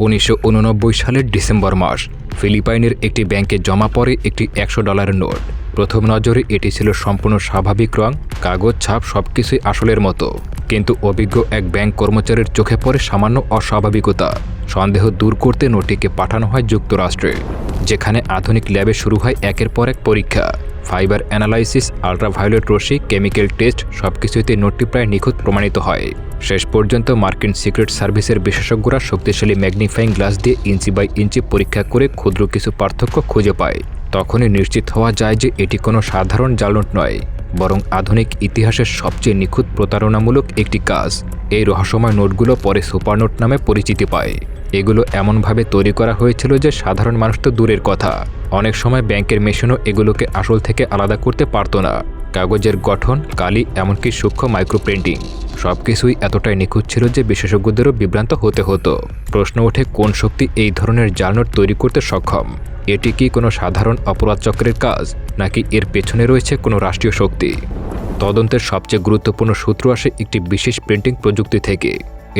1989 সালের ডিসেম্বর মাস ফিলিপাইনের একটি ব্যাংকে জমা পড়ে একটি $100 নোট। প্রথম নজরে এটি ছিল সম্পূর্ণ স্বাভাবিক রং, কাগজ, ছাপ সবকিছুই আসলের মতো। কিন্তু অভিজ্ঞ এক ব্যাংক কর্মচারীর চোখে পড়ে সামান্য অস্বাভাবিকতা। সন্দেহ দূর করতে নোটটিকে পাঠানো হয় যুক্তরাষ্ট্রে, যেখানে আধুনিক ল্যাবে শুরু হয় একের পর এক পরীক্ষা। ফাইবার অ্যানালাইসিস, আল্ট্রাভায়োলেট রশ্মি, কেমিক্যাল টেস্ট সবকিছুতে নোটটি প্রায় নিখুঁত প্রমাণিত হয়। শেষ পর্যন্ত মার্কিন সিক্রেট সার্ভিসের বিশেষজ্ঞরা শক্তিশালী ম্যাগনিফাইং গ্লাস দিয়ে ইঞ্চি বাই ইঞ্চি পরীক্ষা করে ক্ষুদ্র কিছু পার্থক্য খুঁজে পায়। তখনই নিশ্চিত হওয়া যায় যে এটি কোনো সাধারণ জাল নোট নয়, বরং আধুনিক ইতিহাসের সবচেয়ে নিখুঁত প্রতারণামূলক একটি কাজ। এই রহস্যময় নোটগুলো পরে সুপারনোট নামে পরিচিতি পায়। এগুলো এমনভাবে তৈরি করা হয়েছিল যে সাধারণ মানুষ তো দূরের কথা, অনেক সময় ব্যাংকের মেশিনও এগুলোকে আসল থেকে আলাদা করতে পারত না। কাগজের গঠন, কালি, এমনকি সূক্ষ্ম মাইক্রোপ্রিন্টিং সবকিছুই এতটাই নিখুঁত ছিল যে বিশেষজ্ঞদেরও বিভ্রান্ত হতে হতো। প্রশ্ন ওঠে, কোন শক্তি এই ধরনের জাল নোট তৈরি করতে সক্ষম? এটি কি কোনো সাধারণ অপরাধ চক্রের কাজ, নাকি এর পেছনে রয়েছে কোনো রাষ্ট্রীয় শক্তি? তদন্তের সবচেয়ে গুরুত্বপূর্ণ সূত্র আসে একটি বিশেষ প্রিন্টিং প্রযুক্তি থেকে।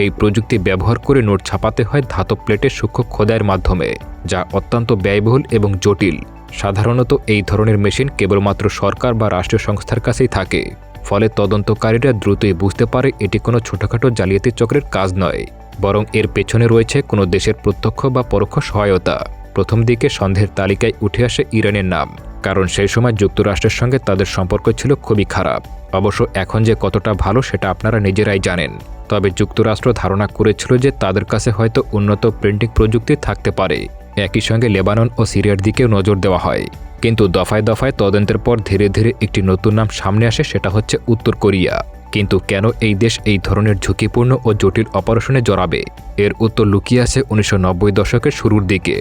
এই প্রযুক্তি ব্যবহার করে নোট ছাপাতে হয় ধাতব প্লেটের সূক্ষ্ম খোদাইয়ের মাধ্যমে, যা অত্যন্ত ব্যয়বহুল এবং জটিল। সাধারণত এই ধরনের মেশিন কেবলমাত্র সরকার বা রাষ্ট্রীয় সংস্থার কাছেই থাকে। ফলে তদন্তকারীরা দ্রুতই বুঝতে পারে এটি কোনো ছোটখাটো জালিয়াতি চক্রের কাজ নয়, বরং এর পেছনে রয়েছে কোনো দেশের প্রত্যক্ষ বা পরোক্ষ সহায়তা। প্রথম দিকে সন্দেহের তালিকায় উঠে আসে ইরানের নাম, কারণ সেই সময় যুক্তরাষ্ট্রের সঙ্গে তাদের সম্পর্ক ছিল খুবই খারাপ। অবশ্য এখন যে কতটা ভালো সেটা আপনারা নিজেরাই জানেন। তবে যুক্তরাষ্ট্র ধারণা করেছিল যে তাদের কাছে হয়তো উন্নত প্রিন্টিং প্রযুক্তি থাকতে পারে। একই সঙ্গে লেবানন ও সিরিয়ার দিকেও নজর দেওয়া হয়। কিন্তু দফায় দফায় তদন্তের পর ধীরে ধীরে একটি নতুন নাম সামনে আসে, সেটা হচ্ছে উত্তর কোরিয়া। কিন্তু কেন এই দেশ এই ধরনের ঝুঁকিপূর্ণ ও জটিল অপারেশনে জড়াবে? এর উত্তর লুকিয়ে আছে 1990 দশকের শুরুর দিকে।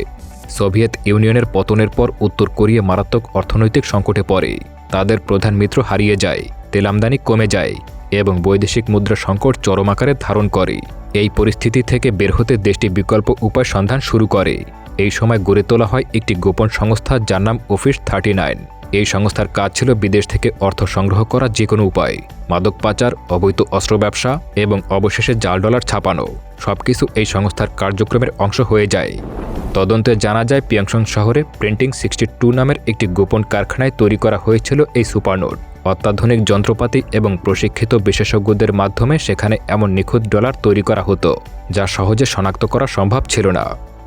সোভিয়েত ইউনিয়নের পতনের পর উত্তর কোরিয়া মারাত্মক অর্থনৈতিক সংকটে পড়ে। তাদের প্রধান মিত্র হারিয়ে যায়, তেল আমদানি কমে যায় এবং বৈদেশিক মুদ্রা সংকট চরম আকারে ধারণ করে। এই পরিস্থিতি থেকে বের হতে দেশটি বিকল্প উপায় সন্ধান শুরু করে। এই সময় গড়ে তোলা হয় একটি গোপন সংস্থা যার নাম অফিস 39। এই সংস্থার কাজ ছিল বিদেশ থেকে অর্থ সংগ্রহ করা যে কোনো উপায়, মাদক পাচার, অবৈধ অস্ত্র ব্যবসা এবং অবশেষে জাল ডলার ছাপানো সবকিছু এই সংস্থার কার্যক্রমের অংশ হয়ে যায়। তদন্তে জানা যায় পিয়ংসং শহরে প্রিন্টিং 62 নামের একটি গোপন কারখানায় তৈরি করা হয়েছিল এই সুপারনোট। অত্যাধুনিক যন্ত্রপাতি এবং প্রশিক্ষিত বিশেষজ্ঞদের মাধ্যমে সেখানে এমন নিখুঁত ডলার তৈরি করা হতো যা সহজে শনাক্ত করা সম্ভব ছিল না।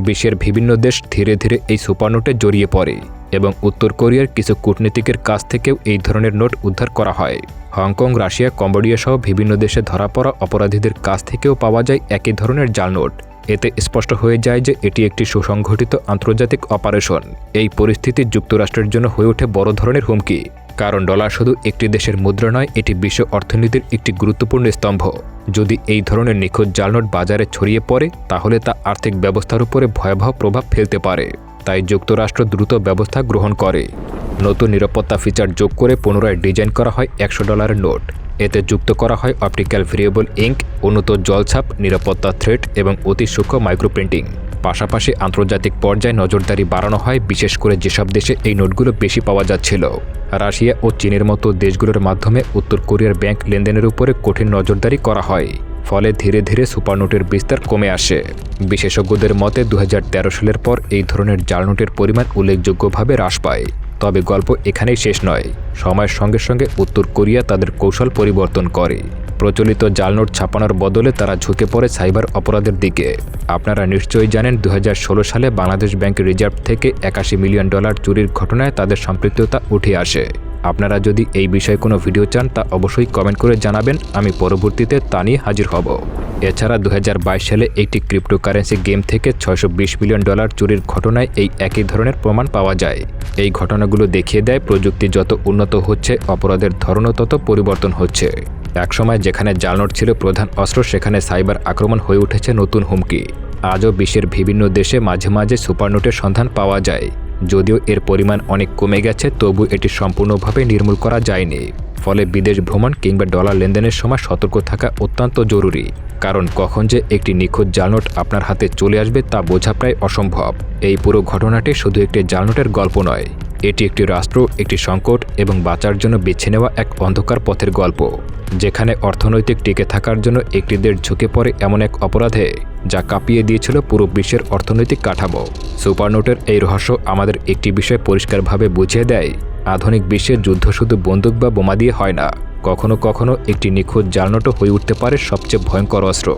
বিশ্বের বিভিন্ন দেশ ধীরে ধীরে এই সুপারনোটে জড়িয়ে পড়ে এবং উত্তর কোরিয়ার কিছু কূটনীতিকের কাছ থেকেও এই ধরনের নোট উদ্ধার করা হয়। হংকং, রাশিয়া, কম্বোডিয়া সহ বিভিন্ন দেশে ধরা পড়া অপরাধীদের কাছ থেকেও পাওয়া যায় একই ধরনের জাল নোট। এতে স্পষ্ট হয়ে যায় যে এটি একটি সুসংগঠিত আন্তর্জাতিক অপারেশন। এই পরিস্থিতি যুক্তরাষ্ট্রের জন্য হয়ে ওঠে বড় ধরনের হুমকি, কারণ ডলার শুধু একটি দেশের মুদ্রা নয়, এটি বিশ্ব অর্থনীতির একটি গুরুত্বপূর্ণ স্তম্ভ। যদি এই ধরনের নিখোঁজ জাল নোট বাজারে ছড়িয়ে পড়ে তাহলে তা আর্থিক ব্যবস্থার উপরে ভয়াবহ প্রভাব ফেলতে পারে। তাই যুক্তরাষ্ট্র দ্রুত ব্যবস্থা গ্রহণ করে। নতুন নিরাপত্তা ফিচার যোগ করে পুনরায় ডিজাইন করা হয় $100 নোট। এতে যুক্ত করা হয় অপটিক্যাল ভেরিয়েবল ইঙ্ক, উন্নত জলছাপ, নিরাপত্তা থ্রেড এবং অতি সূক্ষ্ম মাইক্রোপ্রিন্টিং। পাশাপাশি আন্তর্জাতিক পর্যায়ে নজরদারি বাড়ানো হয়, বিশেষ করে যেসব দেশে এই নোটগুলো বেশি পাওয়া যাচ্ছিল। রাশিয়া ও চীনের মতো দেশগুলোর মাধ্যমে উত্তর কোরিয়ার ব্যাংক লেনদেনের উপরে কঠিন নজরদারি করা হয়। ফলে ধীরে ধীরে সুপারনোটের বিস্তার কমে আসে। বিশেষজ্ঞদের মতে 2013 সালের পর এই ধরনের জাল নোটের পরিমাণ উল্লেখযোগ্যভাবে হ্রাস পায়। তবে গল্প এখানেই শেষ নয়। সময়ের সঙ্গে সঙ্গে উত্তর কোরিয়া তাদের কৌশল পরিবর্তন করে। প্রচলিত জাল নোট ছাপানোর বদলে তারা ঝুঁকে পড়ে সাইবার অপরাধের দিকে। আপনারা নিশ্চয়ই জানেন 2016 সালে বাংলাদেশ ব্যাংক রিজার্ভ থেকে $81 মিলিয়ন চুরির ঘটনায় তাদের সম্পৃক্ততা উঠে আসে। আপনারা যদি এই বিষয়ে কোনো ভিডিও চান তা অবশ্যই কমেন্ট করে জানাবেন, আমি পরবর্তীতে তা নিয়ে হাজির হব। এছাড়া 2022 সালে একটি ক্রিপ্টোকারেন্সি গেম থেকে $620 মিলিয়ন চুরির ঘটনায় এই একই ধরনের প্রমাণ পাওয়া যায়। এই ঘটনাগুলো দেখিয়ে দেয় প্রযুক্তি যত উন্নত হচ্ছে অপরাধের ধরনও তত পরিবর্তন হচ্ছে। একসময় যেখানে জাল নোট ছিল প্রধান অস্ত্র, সেখানে সাইবার আক্রমণ হয়ে উঠেছে নতুন হুমকি। আজও বিশ্বের বিভিন্ন দেশে মাঝে মাঝে সুপারনোটের সন্ধান পাওয়া যায়। যদিও এর পরিমাণ অনেক কমে গেছে, তবু এটি সম্পূর্ণভাবে নির্মূল করা যায়নি। ফলে বিদেশ ভ্রমণ কিংবা ডলার লেনদেনের সময় সতর্ক থাকা অত্যন্ত জরুরি, কারণ কখন যে একটি নিখোঁজ জাল নোট আপনার হাতে চলে আসবে তা বোঝা প্রায় অসম্ভব। এই পুরো ঘটনাটি শুধু একটি জাল নোটের গল্প নয়, এটি একটি রাষ্ট্র, একটি সংকট এবং বাঁচার জন্য বেছে নেওয়া এক অন্ধকার পথের গল্প, যেখানে অর্থনৈতিক টিকে থাকার জন্য একটি দেশ ঝুঁকে পড়ে এমন এক অপরাধে যা কাঁপিয়ে দিয়েছিল পুরো বিশ্বের অর্থনৈতিক কাঠামো। সুপারনোটের এই রহস্য আমাদের একটি বিষয় পরিষ্কারভাবে বুঝিয়ে দেয়, আধুনিক বিশ্বের যুদ্ধ শুধু বন্দুক বা বোমা দিয়ে হয় না, কখনো কখনো একটি নিখুঁত জাল নোটও হয়ে উঠতে পারে সবচেয়ে ভয়ঙ্কর অস্ত্র।